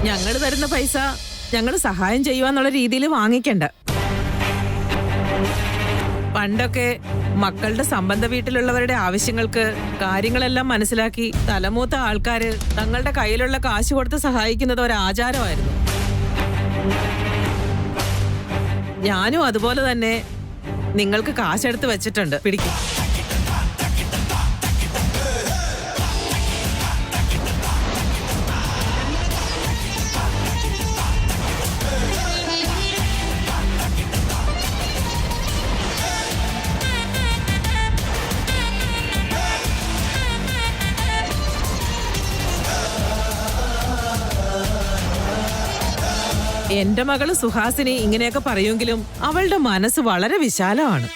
ഞങ്ങൾ തരുന്ന പൈസ ഞങ്ങൾ സഹായം ചെയ്യുവാന്നുള്ള രീതിയിൽ വാങ്ങിക്കണ്ട. പണ്ടൊക്കെ മക്കളുടെ സംബന്ധ വീട്ടിലുള്ളവരുടെ ആവശ്യങ്ങൾക്ക് കാര്യങ്ങളെല്ലാം മനസ്സിലാക്കി തലമൂത്ത ആൾക്കാര് തങ്ങളുടെ കയ്യിലുള്ള കാശ് കൊടുത്ത് സഹായിക്കുന്നത് ഒരാചാരമായിരുന്നു. ഞാനും അതുപോലെ തന്നെ നിങ്ങൾക്ക് കാശെടുത്ത് വെച്ചിട്ടുണ്ട്, പിടിക്കും. എന്റെ മകള് സുഹാസിനി ഇങ്ങനെയൊക്കെ പറയുമെങ്കിലും അവളുടെ മനസ്സ് വളരെ വിശാലമാണ്.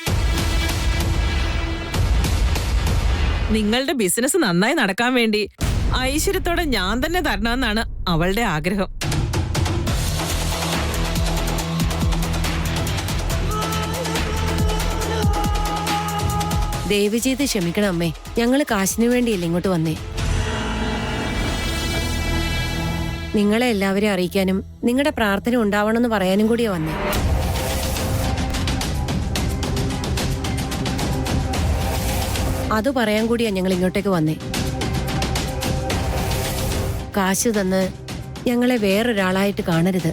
നിങ്ങളുടെ ബിസിനസ് നന്നായി നടക്കാൻ വേണ്ടി ഐശ്വര്യത്തോടെ ഞാൻ തന്നെ തരണമെന്നാണ് അവളുടെ ആഗ്രഹം. ദയവ് ചെയ്ത് ക്ഷമിക്കണം അമ്മേ, ഞങ്ങള് കാശിനു വേണ്ടിയില്ല ഇങ്ങോട്ട് വന്നേ. നിങ്ങളെ എല്ലാവരെയും അറിയിക്കാനും നിങ്ങളുടെ പ്രാർത്ഥന ഉണ്ടാവണമെന്ന് പറയാനും കൂടിയാ വന്നേ. അത് പറയാൻ കൂടിയാ ഞങ്ങൾ ഇങ്ങോട്ടേക്ക് വന്നേ. കാശ് തന്ന് ഞങ്ങളെ വേറൊരാളായിട്ട് കാണരുത്.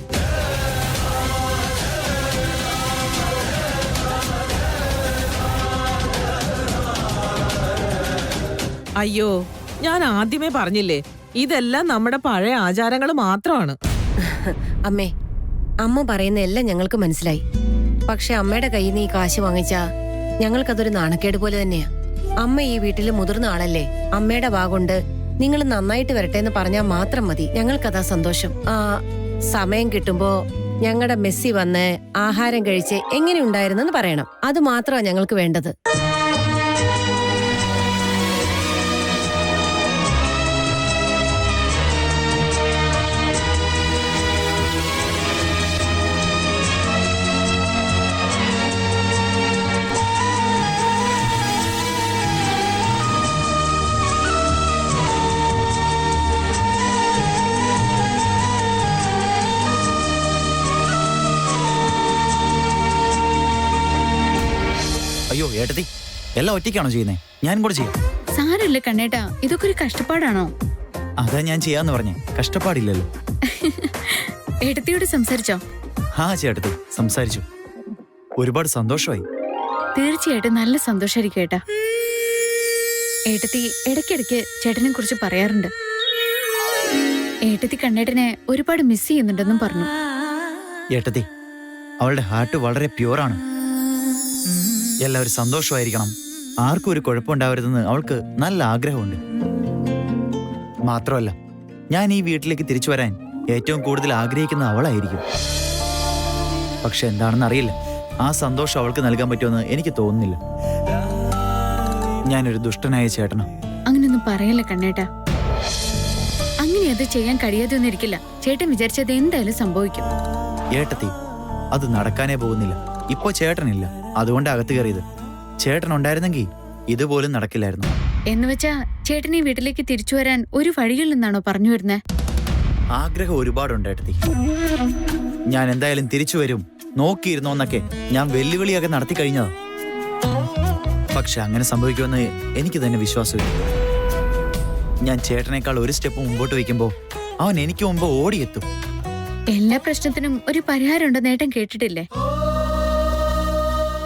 അയ്യോ, ഞാൻ ആദ്യമേ പറഞ്ഞില്ലേ, ഇതെല്ലാം നമ്മുടെ പഴയ ആചാരങ്ങൾ മാത്രമാണ്. അമ്മേ, അമ്മ പറയുന്ന എല്ലാം ഞങ്ങൾക്ക് മനസ്സിലായി. പക്ഷെ അമ്മയുടെ കയ്യിൽ നിന്ന് ഈ കാശ് വാങ്ങിച്ചാ ഞങ്ങൾക്കതൊരു നാണക്കേട് പോലെ തന്നെയാ. അമ്മ ഈ വീട്ടിൽ മുതിർന്ന ആളല്ലേ, അമ്മയുടെ വാഗൊണ്ട് നിങ്ങൾ നന്നായിട്ട് വരട്ടെ എന്ന് പറഞ്ഞാൽ മാത്രം മതി. ഞങ്ങൾക്കതാ സന്തോഷം. സമയം കിട്ടുമ്പോ ഞങ്ങളുടെ മെസ്സി വന്ന് ആഹാരം കഴിച്ച് എങ്ങനെയുണ്ടായിരുന്നെന്ന് പറയണം. അത് മാത്രമാണ് ഞങ്ങൾക്ക് വേണ്ടത്. അയ്യോ ഏട്ടത്തി, എല്ലാം ഒറ്റയ്ക്കാണോ ചെയ്യുന്നേ? ഞാൻ കൂടെ ചെയ്യാം. സാരല്ലേ കണ്ണേട്ടാ, ഇതൊക്കെ ഒരു കഷ്ടപ്പാടാണോ? അതാ ഞാൻ ചെയ്യാന്ന് പറഞ്ഞേ, കഷ്ടപ്പാടില്ലല്ലോ. ഏട്ടത്തിയോട് സംസാരിച്ചോ? ആ ചേട്ടത്തി സംസാരിച്ചു, ഒരുപാട് സന്തോഷമായി. തീർച്ചയായിട്ടും നല്ല സന്തോഷമായിരിക്കും ഏട്ടാ. ഏട്ടത്തി ഇടയ്ക്കിടയ്ക്ക് ചേട്ടനെ കുറിച്ച് പറയാറുണ്ട്. ഏട്ടത്തി കണ്ണേട്ടനെ ഒരുപാട് മിസ് ചെയ്യുന്നുണ്ടെന്നും പറഞ്ഞു. ഏട്ടത്തി, അവളുടെ ഹാർട്ട് വളരെ പ്യുവറാണ്. എല്ലാവരും സന്തോഷമായിരിക്കണം, ആർക്കും ഒരു കുഴപ്പമുണ്ടാവരുതെന്ന് അവൾക്ക് നല്ല ആഗ്രഹമുണ്ട്. മാത്രമല്ല, ഞാൻ ഈ വീട്ടിലേക്ക് തിരിച്ചു വരാൻ ഏറ്റവും കൂടുതൽ ആഗ്രഹിക്കുന്ന അവളായിരിക്കും. പക്ഷെ എന്താണെന്ന് അറിയില്ല, ആ സന്തോഷം അവൾക്ക് നൽകാൻ പറ്റുമെന്ന് എനിക്ക് തോന്നുന്നില്ല. ഞാനൊരു ദുഷ്ടനായ ചേട്ടനാ. അങ്ങനെയൊന്നും പറയല്ല കണ്ണേട്ടാ. അങ്ങനെ അത് ചെയ്യാൻ കഴിയാതെ ഒന്നും ഇരിക്കില്ല. ചേട്ടൻ വിചാരിച്ചത് എന്തായാലും സംഭവിക്കും. ഏട്ടത്തി, അത് നടക്കാനേ പോകുന്നില്ല. ഇപ്പോ ചേട്ടനില്ല, അതുകൊണ്ട് അകത്ത് കയറിയത്. ചേട്ടൻ ഉണ്ടായിരുന്നെങ്കിൽ ഇതുപോലും നടക്കില്ലായിരുന്നു. എന്നുവെച്ചാ ചേട്ടൻ ഈ വീട്ടിലേക്ക് തിരിച്ചു വരാൻ ഒരു വഴിയിൽ നിന്നാണോ പറഞ്ഞു വരുന്നേ? ആഗ്രഹം ഒരുപാടുണ്ട് ഏട്ടത്തി. ഞാൻ എന്തായാലും തിരിച്ചു വരും, നോക്കിയിരുന്നോന്നൊക്കെ ഞാൻ വെല്ലുവിളിയൊക്കെ നടത്തി കഴിഞ്ഞതാ. പക്ഷെ അങ്ങനെ സംഭവിക്കുമെന്ന് എനിക്ക് തന്നെ വിശ്വാസമില്ല. ഞാൻ ചേട്ടനേക്കാൾ ഒരു സ്റ്റെപ്പ് മുമ്പോട്ട് വയ്ക്കുമ്പോ അവൻ എനിക്ക് മുമ്പ് ഓടിയെത്തും. എല്ലാ പ്രശ്നത്തിനും ഒരു പരിഹാരം ഉണ്ടെന്ന് ഏട്ടൻ കേട്ടിട്ടില്ലേ?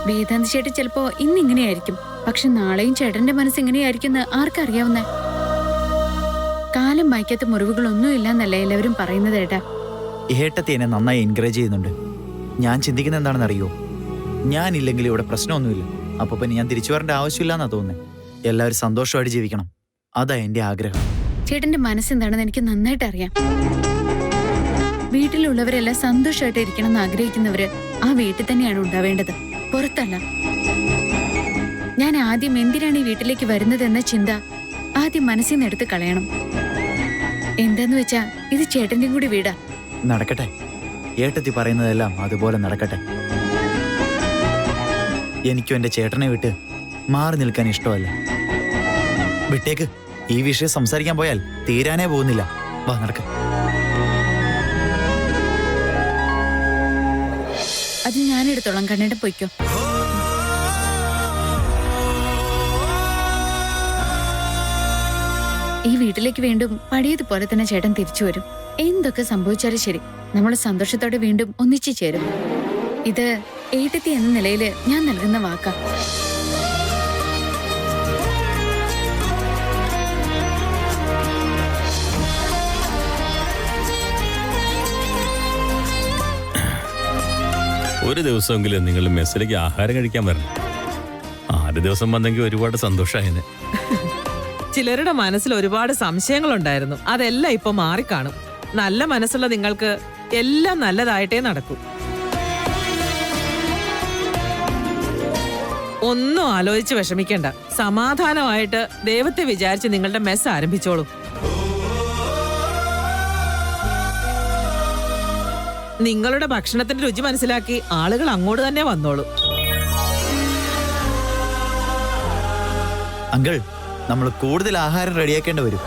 വേദാന്ത ചേട്ടൻ ചിലപ്പോ ഇന്നിങ്ങനെയായിരിക്കും, പക്ഷെ നാളെയും ചേട്ടന്റെ മനസ്സ് ഇങ്ങനെയായിരിക്കുമെന്ന് ആർക്കറിയാവുന്നേ? കാലം വായിക്കാത്ത മുറിവുകളൊന്നും ഇല്ലെന്നല്ലേ എല്ലാവരും പറയുന്നത് ഏട്ടാ. ഏട്ടത്തി എന്നെ നന്നായി എൻകറേജ് ചെയ്യുന്നുണ്ട്. ഞാൻ ചിന്തിക്കുന്നത് എന്താണെന്ന് അറിയോ? ഞാനില്ലെങ്കിൽ ഇവിടെ പ്രശ്നമൊന്നുമില്ല, അപ്പൊ പിന്നെ ഞാൻ തിരിച്ചു വരേണ്ട ആവശ്യമില്ലാന്നാ തോന്നുന്നത്. എല്ലാവരും സന്തോഷമായിട്ട് ജീവിക്കണം, അതാ എന്റെ ആഗ്രഹം. ചേട്ടന്റെ മനസ്സെന്താണെന്ന് എനിക്ക് നന്നായിട്ട് അറിയാം. വീട്ടിലുള്ളവരെല്ലാം സന്തോഷമായിട്ട് ഇരിക്കണം എന്ന് ആഗ്രഹിക്കുന്നവര് ആ വീട്ടിൽ തന്നെയാണ് ഉണ്ടാവേണ്ടത്, പുറത്തല്ല. ഞാൻ ആദ്യം എന്തിനാണ് ഈ വീട്ടിലേക്ക് വരുന്നതെന്ന ചിന്ത ആദ്യം മനസ്സിൽ നിന്ന് എടുത്ത് കളയണം. എന്താന്ന് വെച്ചാ ഇത് ചേട്ടന്റെയും കൂടി വീടാ. നടക്കട്ടെ, ഏട്ടത്തി പറയുന്നതെല്ലാം അതുപോലെ നടക്കട്ടെ. എനിക്കും എന്റെ ചേട്ടനെ വിട്ട് മാറി നിൽക്കാൻ ഇഷ്ടമല്ല. വിട്ടേക്ക്, ഈ വിഷയം സംസാരിക്കാൻ പോയാൽ തീരാനേ പോകുന്നില്ല. വാ നടക്ക. അത് ഞാനെടുത്തോളാം. കണ്ണേട്ടൻ പൊയ്ക്കോ. ഈ വീട്ടിലേക്ക് വീണ്ടും പഴയതുപോലെ തന്നെ ചേട്ടൻ തിരിച്ചു വരും. എന്തൊക്കെ സംഭവിച്ചാലും ശരി, നമ്മൾ സന്തോഷത്തോടെ വീണ്ടും ഒന്നിച്ചു ചേരും. ഇത് ഏട്ടത്തി എന്ന നിലയിൽ ഞാൻ നൽകുന്ന വാക്കാ. ഒരു ദിവസമെങ്കിലും നിങ്ങൾ മെസ്സിലേക്ക് ആഹാരം കഴിക്കാൻ വരണം. 6 ദിവസം വന്നെങ്കിൽ ഒരുപാട് സന്തോഷമായിന്. ചിലരുടെ മനസ്സിൽ ഒരുപാട് സംശയങ്ങളുണ്ടായിരുന്നു. അതെല്ലാം ഇപ്പൊ മാറിക്കാണും. നല്ല മനസ്സുള്ള നിങ്ങൾക്ക് എല്ലാം നല്ലതായിട്ടേ നടക്കൂ. ഒന്നും ആലോചിച്ച് വിഷമിക്കണ്ട. സമാധാനമായിട്ട് ദൈവത്തെ വിചാരിച്ച് നിങ്ങളുടെ മെസ്സ് ആരംഭിച്ചോളൂ. നിങ്ങളുടെ ഭക്ഷണത്തിന്റെ രുചി മനസ്സിലാക്കി ആളുകൾ അങ്ങോട്ട് തന്നെ വന്നോളൂ. അങ്കിൾ, നമ്മൾ കൂടുതൽ ആഹാരം റെഡിയാക്കേണ്ടി വരും.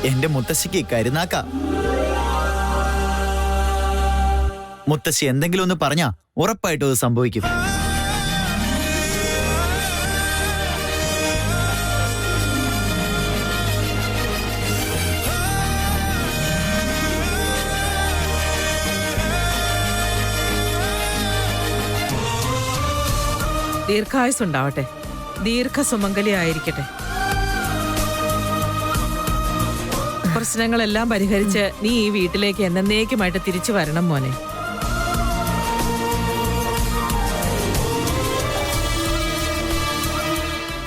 എന്റെ മുത്തശ്ശിക്ക് കരുനാക്ക. മുത്തശ്ശി എന്തെങ്കിലും ഒന്ന് പറഞ്ഞാ ഉറപ്പായിട്ടും അത് സംഭവിക്കും. ദീർഘായുസ്സുണ്ടാവട്ടെ. ദീർഘസുമംഗലി ആയിരിക്കട്ടെ. പ്രശ്നങ്ങളെല്ലാം പരിഹരിച്ച് നീ ഈ വീട്ടിലേക്ക് എന്നേക്കുമായിട്ട് തിരിച്ചു വരണം മോനെ.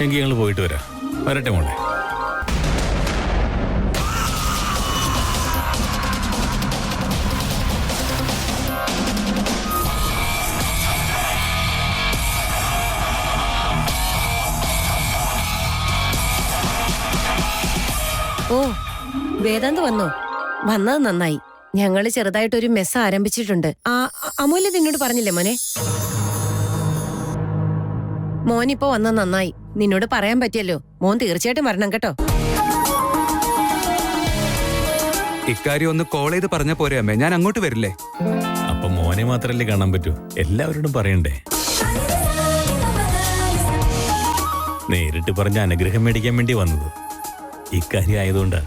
എങ്കിൽ ഞങ്ങൾ പോയിട്ട് വരാം. വരട്ടെ മോളെ. ഓ, വേദാന്ത് വന്നോ? വന്നത് നന്നായി. ഞങ്ങള് ചെറുതായിട്ടൊരു മെസ്സ് ആരംഭിച്ചിട്ടുണ്ട്. അമൂല്യ നിന്നോട് പറഞ്ഞില്ലേ മോനെ? മോനിപ്പോ വന്നത് നന്നായി. നിന്നോട് പറയാൻ പറ്റിയല്ലോ. മോൻ തീർച്ചയായിട്ടും വരണം കേട്ടോ. ഇക്കാര്യം ഒന്ന് കോൾ ചെയ്ത് പറഞ്ഞ പോരെ അമ്മേ, ഞാൻ അങ്ങോട്ട് വരില്ലേ? അപ്പൊ മോനെ മാത്രല്ലേ കാണാൻ പറ്റൂ, എല്ലാവരോടും പറയണ്ടേ? നേരിട്ട് പറഞ്ഞ അനുഗ്രഹം മേടിക്കാൻ വേണ്ടി വന്നത്. ഇക്കാര്യം ആയതുകൊണ്ടാ,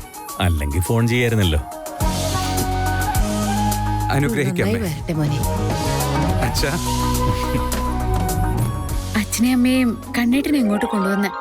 അല്ലെങ്കിൽ ഫോൺ ചെയ്യായിരുന്നല്ലോ. അനുഗ്രഹിക്കമ്മേ. വരട്ടെ മോനെ. അച്ഛാ, അച്ഛനെ അമ്മയും കണ്ണേട്ടനെ ഇങ്ങോട്ട് കൊണ്ടുവന്ന്.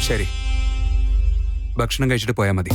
ശരി, ഭക്ഷണം കഴിച്ചിട്ട് പോയാൽ മതി.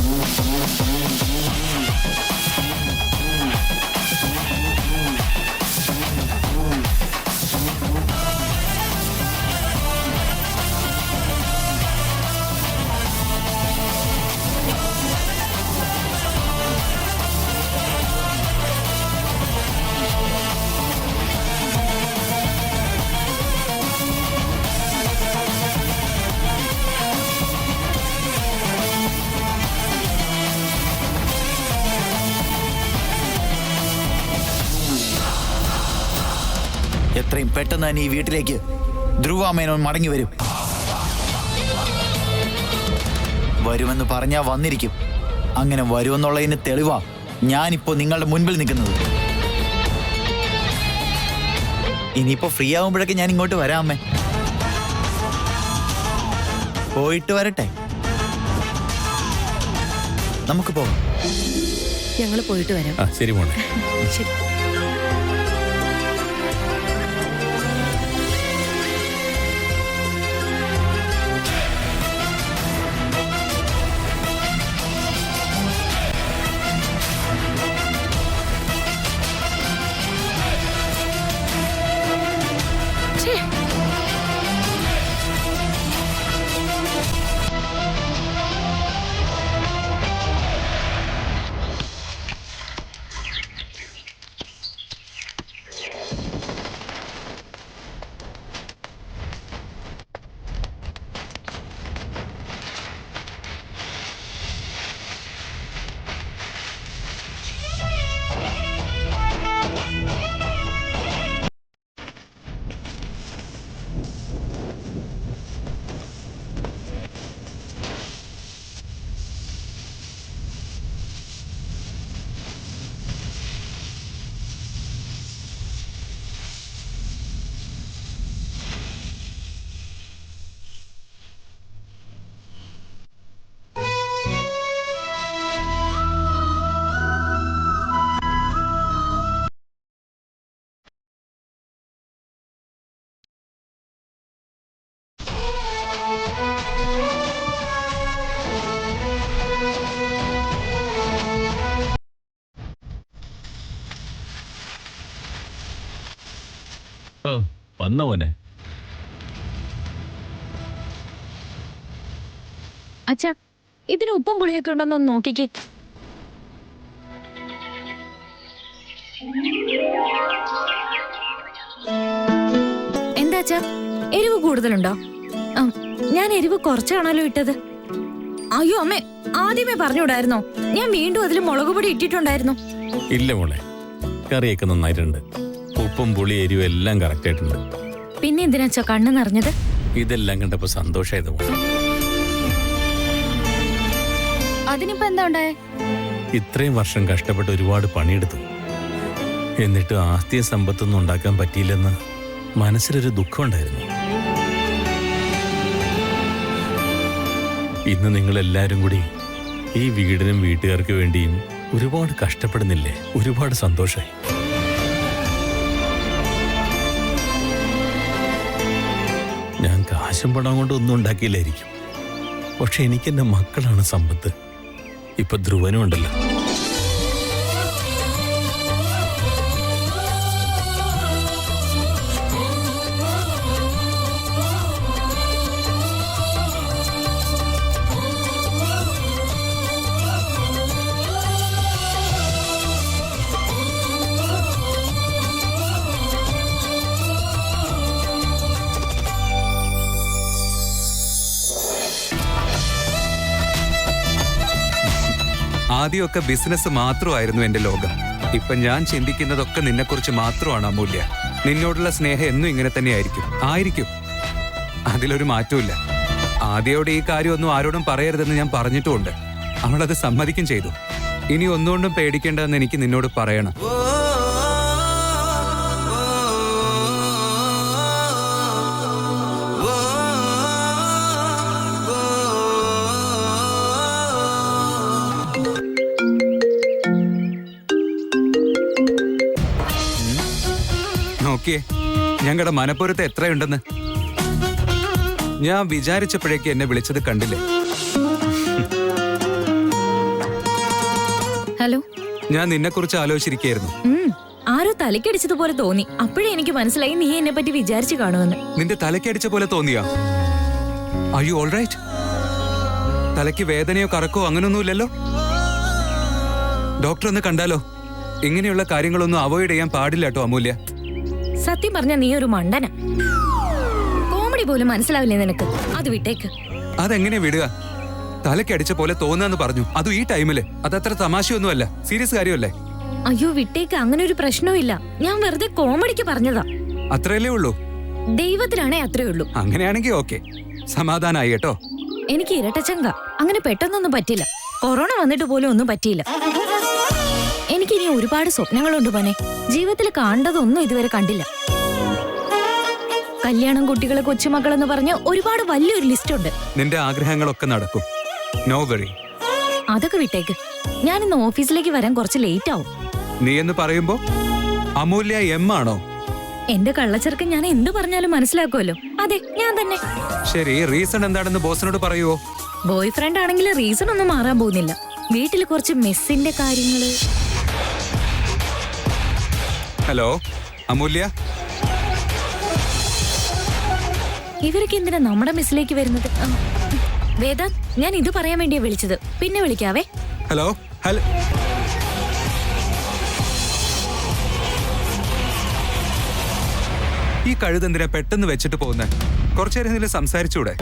എത്രയും പെട്ടെന്ന് തന്നെ ഈ വീട്ടിലേക്ക് ധ്രുവാമേനോൻ മടങ്ങി വരും. വരുമെന്ന് പറഞ്ഞാ വന്നിരിക്കും. അങ്ങനെ വരുമെന്നുള്ളതിന് തെളിവാ ഞാനിപ്പോ നിങ്ങളുടെ മുൻപിൽ നിൽക്കുന്നത്. ഇനിയിപ്പോ ഫ്രീ ആവുമ്പോഴൊക്കെ ഞാൻ ഇങ്ങോട്ട് വരാം അമ്മേ. പോയിട്ട് വരട്ടെ, നമുക്ക് പോകാം. ഞങ്ങള് പോയിട്ട് വരാം. ശരി മോളെ. ശരി. ഓ വന്ന മോനെ. അച്ഛാ, ഇതിന് ഉപ്പും പുളിയൊക്കെ ഉണ്ടോന്നൊന്ന് നോക്കിക്കേ. എന്താ അച്ഛാ, എരിവ് കൂടുതലുണ്ടോ? ഞാൻ എരിവ് കുറച്ചാണല്ലോ ഇട്ടത്. അയ്യോ അമ്മേ, ആദ്യമേ പറഞ്ഞുകൂടായിരുന്നോ? ഞാൻ വീണ്ടും അതിൽ മുളക് പൊടി ഇട്ടിട്ടുണ്ടായിരുന്നു. ഇല്ല മോളെ, കറിയൊക്കെ നന്നായിട്ടുണ്ട്. ഉപ്പും പുളി എരിവും എല്ലാം കറക്റ്റ് ആയിട്ടുണ്ട്. പിന്നെ എന്തിനാച്ചാ കണ്ണ് നിറഞ്ഞത്? ഇതെല്ലാം കണ്ടപ്പോ സന്തോഷമായത് മോളെ. അതിനിപ്പോ എന്താ ഉണ്ടായേ? ഇത്രയും വർഷം കഷ്ടപ്പെട്ട് ഒരുപാട് പണിയെടുത്തു, എന്നിട്ട് ആസ്തിയ സമ്പത്തൊന്നും ഉണ്ടാക്കാൻ പറ്റിയില്ലെന്ന് മനസ്സിലൊരു ദുഃഖം ഉണ്ടായിരുന്നു. ഇന്ന് നിങ്ങളെല്ലാരും കൂടി ഈ വീടിനും വീട്ടുകാർക്ക് വേണ്ടിയും ഒരുപാട് കഷ്ടപ്പെടുന്നില്ലേ? ഒരുപാട് സന്തോഷമായി. ഞാൻ കാശും പണം കൊണ്ട് ഒന്നും ഉണ്ടാക്കിയില്ലായിരിക്കും, പക്ഷെ എനിക്കെന്റെ മക്കളാണ് സമ്പത്ത്. ഇപ്പൊ ധ്രുവനും ഉണ്ടല്ലോ. ആദ്യമൊക്കെ ബിസിനസ് മാത്രമായിരുന്നു എന്റെ ലോകം. ഇപ്പൊ ഞാൻ ചിന്തിക്കുന്നതൊക്കെ നിന്നെക്കുറിച്ച് മാത്രമാണ് അമൂല്യ. നിന്നോടുള്ള സ്നേഹം എന്നും ഇങ്ങനെ തന്നെ ആയിരിക്കും. അതിലൊരു മാറ്റമില്ല. ആദ്യയോട് ഈ കാര്യമൊന്നും ആരോടും പറയരുതെന്ന് ഞാൻ പറഞ്ഞിട്ടുമുണ്ട്. അവളത് സമ്മതിക്കും ചെയ്തു. ഇനി ഒന്നുകൊണ്ടും പേടിക്കേണ്ടതെന്ന് എനിക്ക് നിന്നോട് പറയണം. നോക്കിയേ, ഞങ്ങളുടെ മനപ്പുരത്ത് എത്രയുണ്ടെന്ന്. ഞാൻ വിചാരിച്ചപ്പോഴേക്ക് എന്നെ വിളിച്ചത് കണ്ടില്ലേ? ഹലോ, ഞാൻ നിന്നെക്കുറിച്ച് ആലോചിച്ചിരിക്കുകയായിരുന്നു. ആരോ തലക്കടിച്ചതുപോലെ തോന്നി. അപ്പോഴേ എനിക്ക് മനസ്സിലായി നീ എന്നെ പറ്റി വിചാരിച്ചു കാണുമെന്ന്. നിന്റെ തലക്കടിച്ച പോലെ തോന്നിയാ? Are you all right? തലയ്ക്ക് വേദനയോ കറക്കോ അങ്ങനൊന്നുമില്ലല്ലോ? ഡോക്ടർ ഒന്ന് കണ്ടാലോ? ഇങ്ങനെയുള്ള കാര്യങ്ങളൊന്നും അവോയ്ഡ് ചെയ്യാൻ പാടില്ല കേട്ടോ അമൂല്യ. സത്യം പറഞ്ഞ നീ ഒരു മണ്ടന. കോമഡി പോലും മനസ്സിലാവില്ലേ നിനക്ക്? അത് വിട്ടേക്ക്. അതെങ്ങനെ വിടുക? തലക്കടിച്ച പോലെ തോന്നാന്ന് പറഞ്ഞു, അതും ഈ ടൈമില്. അതത്ര തമാശയൊന്നുമല്ല, സീരിയസ് കാര്യമല്ലേ? അയ്യോ വിട്ടേക്ക്, അങ്ങനെ ഒരു പ്രശ്നവും ഇല്ല. ഞാൻ വെറുതെ കോമഡിക്ക് പറഞ്ഞതാ. അത്രയല്ലേ ഉള്ളൂ? ദൈവത്തിനാണേ അത്രേ ഉള്ളൂ. അങ്ങനെയാണെങ്കിൽ ഓക്കെ, സമാധാനായി കേട്ടോ. എനിക്ക് ഇരട്ടച്ചങ്ക, അങ്ങനെ പെട്ടെന്നൊന്നും പറ്റില്ല. കൊറോണ വന്നിട്ട് പോലും ഒന്നും പറ്റിയില്ല. എനിക്കിനി ഒരുപാട് സ്വപ്നങ്ങളുണ്ട് പനെ. ജീവിതത്തിൽ കാണേണ്ടതൊന്നും ഇതുവരെ കണ്ടില്ല. കല്യാണം, കുട്ടികളെ, കൊച്ചുമക്കളെന്ന് പറഞ്ഞ് ഒരുപാട് വലിയൊരു ലിസ്റ്റ് ഉണ്ട്. നിന്റെ ആഗ്രഹങ്ങളൊക്കെ നടക്കും, നോ വെറി. അതൊക്കെ വിട്ടേക്ക്. ഞാൻ ഇന്ന് ഓഫീസിലേക്ക് വരാൻ കുറച്ച് ലേറ്റ് ആവും. നീ എന്ന് പറയുമ്പോ അമൂല്യ എം ആണോ? എന്റെ കള്ളച്ചെറുക്കൻ ഞാൻ എന്ത് പറഞ്ഞാലും മനസ്സിലാക്കുമല്ലോ. അതെ, ഞാൻ തന്നെ. ശരി, റീസൺ എന്താണെന്ന് ബോസിനോട് പറയുവോ? ബോയ് ഫ്രണ്ട് ആണെങ്കിൽ റീസൺ ഒന്നും മാറാൻ പോകുന്നില്ല. വീട്ടിൽ കുറച്ച് മെസ്സിന്റെ കാര്യങ്ങള്. ഹലോ അമൂല്യ, ഇവരൊക്കെ എന്തിനാ നമ്മുടെ മെസ്സിലേക്ക് വരുന്നത്? വേദാന്ത്, ഞാൻ ഇത് പറയാൻ വേണ്ടിയാ വിളിച്ചത്. പിന്നെ വിളിക്കാവേ. Hello hello. ഈ കഴുതെന്തിനാ പെട്ടെന്ന് വെച്ചിട്ട് പോകുന്നേ? കുറച്ചേരം ഇതിൽ സംസാരിച്ചൂടെ?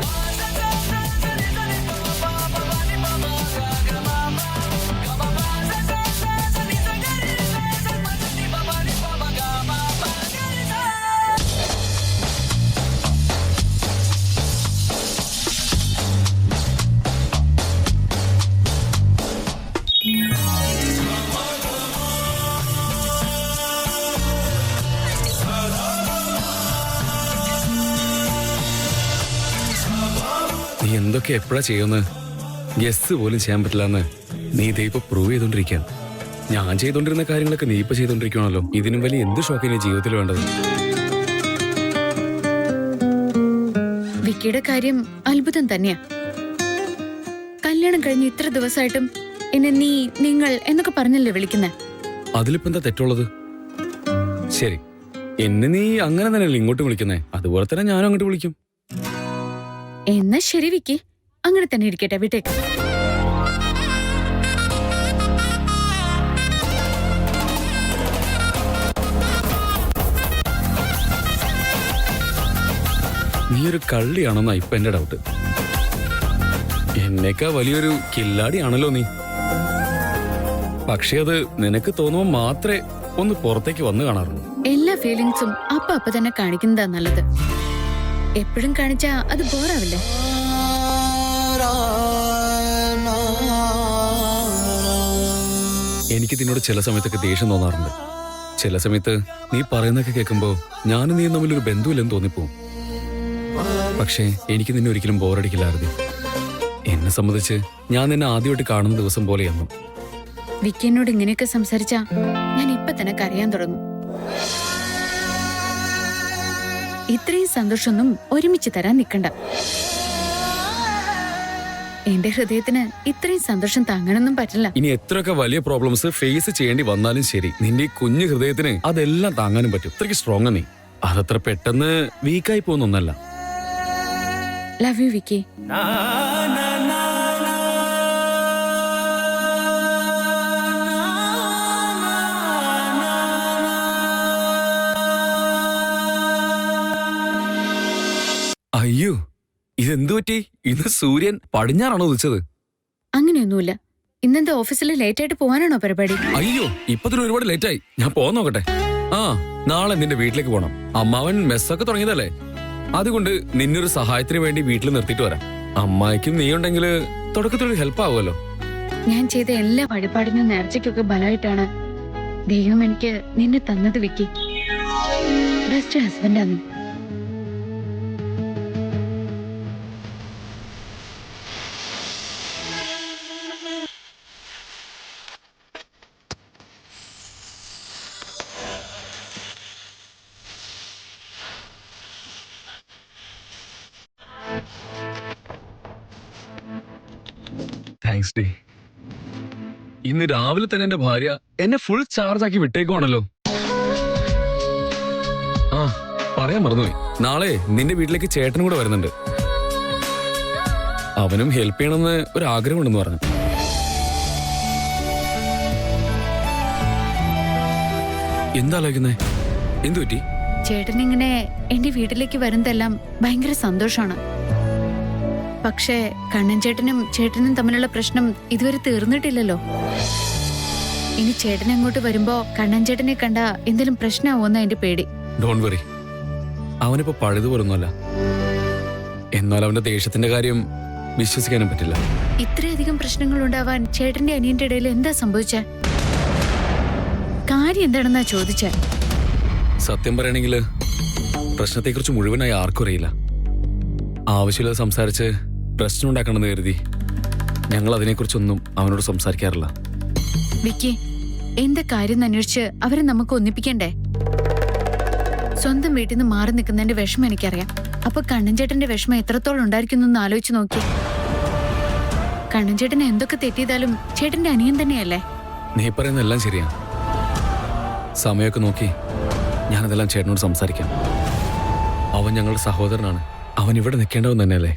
നീ എന്തൊക്കെ എപ്പോഴാ ചെയ്യുന്നത്? ഗസ് പോലും ചെയ്യാൻ പറ്റില്ലെന്ന് നീ ഇതേ ഇപ്പൊ പ്രൂവ് ചെയ്തോണ്ടിരിക്കാൻ. ഞാൻ ചെയ്തോണ്ടിരുന്ന കാര്യങ്ങളൊക്കെ നീ ഇപ്പൊ ചെയ്തോണ്ടിരിക്കണല്ലോ. ഇതിനും വലിയ എന്ത് ഷോക്ക് നീ ജീവിതത്തിൽ വേണ്ടത്? വിക്കിയുടെ കാര്യം അത്ഭുതം തന്നെയാ. കല്യാണം കഴിഞ്ഞ് ഇത്ര ദിവസമായിട്ടും എന്നെ നീ, നിങ്ങൾ എന്നൊക്കെ പറഞ്ഞല്ലേ വിളിക്കുന്നേ? അതിലിപ്പോ എന്താ തെറ്റുള്ളത്? ശരി, എന്നെ നീ അങ്ങനെ തന്നെയല്ലേ ഇങ്ങോട്ട് വിളിക്കുന്നേ, അതുപോലെ തന്നെ ഞാനും അങ്ങോട്ട് വിളിക്കും. എന്നാ ശരി വിക്കി, അങ്ങനെ തന്നെ ഇരിക്കട്ടെ, വിട്ടേക്ക്. നീ ഒരു കള്ളിയാണെന്നാ ഇപ്പൊ എന്റെ ഡൗട്ട്. എന്നേക്കാ വലിയൊരു കില്ലാടിയാണല്ലോ നീ. പക്ഷെ അത് നിനക്ക് തോന്നുമ്പോൾ മാത്രമേ ഒന്ന് പുറത്തേക്ക് വന്നു കാണാറുള്ളൂ. എല്ലാ ഫീലിങ്സും അപ്പൊ തന്നെ കാണിക്കുന്നതാ നല്ലത്. എപ്പോഴും കാണിച്ചാ അത് ബോറാവില്ലേ? എനിക്ക് നിന്നോട് ചില സമയത്തൊക്കെ ദേഷ്യം തോന്നാറുണ്ട്. ചില സമയത്ത് നീ പറയുന്നൊക്കെ കേൾക്കുമ്പോ ഞാനും നീ തമ്മിലൊരു ബന്ധുവില്ലെന്ന് തോന്നിപ്പോവും. പക്ഷേ എനിക്ക് നിന്നെ ഒരിക്കലും ബോറടിക്കില്ലായിരുന്നു. എന്നെ സംബന്ധിച്ച് ഞാൻ നിന്നെ ആദ്യമായിട്ട് കാണുന്ന ദിവസം പോലെയായിരുന്നു. വിക്കിനോട് ഇങ്ങനെയൊക്കെ സംസാരിച്ചാ ഞാൻ ഇപ്പൊ തന്നെ കരയാൻ തുടങ്ങും. ഇത്രയും സന്തോഷമൊന്നും ഒരുമിച്ച് തരാൻ നിക്കണ്ട. എന്റെ ഹൃദയത്തിന് ഇത്രയും സന്തോഷം താങ്ങാനൊന്നും പറ്റില്ല. ഇനി എത്രയൊക്കെ വലിയ പ്രോബ്ലംസ് ഫേസ് ചെയ്യേണ്ടി വന്നാലും ശരി, നിന്റെ ഈ കുഞ്ഞു ഹൃദയത്തിന് അതെല്ലാം താങ്ങാനും പറ്റും. ഇത്രയ്ക്ക് സ്ട്രോങ് നീ. അതത്ര പെട്ടെന്ന് വീക്കായി പോകുന്നൊന്നല്ല. ലവ് യു വിക്കി. അയ്യോ, ഇതെന്തു പറ്റി? ഇന്ന് സൂര്യൻ പടിഞ്ഞാറാണോ ഉദിച്ചത്? അങ്ങനെയൊന്നുമില്ല. ഇന്നെന്താ ഓഫീസിൽ ലേറ്റ് ആയിട്ട് പോകാനാണോ പരിപാടി? അയ്യോ, ഇപ്പത്തിന് ഒരുപാട് ലേറ്റായി. ഞാൻ പോകാൻ നോക്കട്ടെ. ആ, നാളെ നിന്റെ വീട്ടിലേക്ക് പോണം. അമ്മാവൻ മെസ്സൊക്കെ തുടങ്ങിയതല്ലേ, അതുകൊണ്ട് നിന്നൊരു സഹായത്തിന് വേണ്ടി വീട്ടിൽ നിർത്തിയിട്ട് വരാം. അമ്മായിക്കും നീ ഉണ്ടെങ്കിൽ തുടക്കത്തിലൊരു ഹെൽപ്പ് ആവുമല്ലോ. ഞാൻ ചെയ്ത എല്ലാ വഴിപാടിനും നേർച്ചയ്ക്കൊക്കെ ബലമായിട്ടാണ് ദൈവം എനിക്ക് നിന്നെ തന്നത് വിക്കി. ബെസ്റ്റ് ഹസ്ബൻഡാണ്. താങ്ക്സ് ഡി. ഇന്ന് രാവിലെ തന്നെ എന്റെ ഭാര്യ എന്നെ ഫുൾ ചാർജ് ആക്കി വിട്ടേക്കുവാണല്ലോ. ആ, പറയാൻ മറന്നുപോയി. നാളെ നിന്റെ വീട്ടിലേക്ക് ചേട്ടനും കൂടെ വരുന്നുണ്ട്. അവനും ഹെൽപ്പ് ചെയ്യണമെന്ന് ഒരു ആഗ്രഹമുണ്ടെന്ന് പറഞ്ഞു. എന്താ ആലോചിക്കുന്നേ? എന്തു പറ്റി? ചേട്ടൻ ഇങ്ങനെ എന്റെ വീട്ടിലേക്ക് വരുന്നതെല്ലാം ഭയങ്കര സന്തോഷമാണ്. പക്ഷേ കണ്ണൻ ചേട്ടനും തമ്മിലുള്ള പ്രശ്നം ഇതുവരെ തീർന്നിട്ടില്ലല്ലോ. ഇനി ചേട്ടൻ അങ്ങോട്ട് വരുമ്പോ കണ്ണൻ ചേട്ടനെ കണ്ട എന്തെങ്കിലും പ്രശ്നമാവുമെന്ന എന്റെ പേടി. ഡോണ്ട് വറി, അവനിപ്പോ പഴയതുപോലൊന്നുമല്ല. എന്നാൽ അവന്റെ ദേഷ്യത്തിന്റെ കാര്യം വിശ്വസിക്കാനും പറ്റില്ല. ഇത്രയധികം പ്രശ്നങ്ങൾ ഉണ്ടാവാൻ ചേട്ടന്റെ അനിയന്റെ ഇടയിൽ എന്താ സംഭവിച്ചേ? കാര്യം എന്താണെന്നാ ചോദിച്ചേ? സത്യം പറയണെങ്കിൽ പ്രശ്നത്തെക്കുറിച്ച് മുഴുവനായി ആർക്കും അറിയില്ല. ആവശ്യമില്ലാതെ സംസാരിച്ച് പ്രശ്നം ഉണ്ടാക്കണമെന്ന് കരുതി ഞങ്ങൾ അതിനെക്കുറിച്ചൊന്നും അവനോട് സംസാരിക്കാറില്ല. വിക്കി, എന്താ കാര്യം അന്വേഷിച്ച് അവരെ നമുക്ക് ഒന്നിപ്പിക്കണ്ടേ? സ്വന്തം വീട്ടിൽ നിന്ന് മാറി നിൽക്കുന്നതിന്റെ വിഷമം എനിക്കറിയാം. അപ്പൊ കണ്ണൻചേട്ടന്റെ വിഷമം എത്രത്തോളം ഉണ്ടായിരിക്കുന്നു ആലോചിച്ച് നോക്കി. കണ്ണൻചേട്ടൻ എന്തൊക്കെ തെറ്റിയതാലും ചേട്ടന്റെ അനിയൻ തന്നെയല്ലേ? നീ പറയുന്ന എല്ലാം ശരിയാ. സമയമൊക്കെ നോക്കി ഞാനതെല്ലാം ചേട്ടനോട് സംസാരിക്കാം. അവൻ ഞങ്ങളുടെ സഹോദരനാണ്. അവൻ ഇവിടെ നിൽക്കേണ്ടവൻ തന്നെയല്ലേ?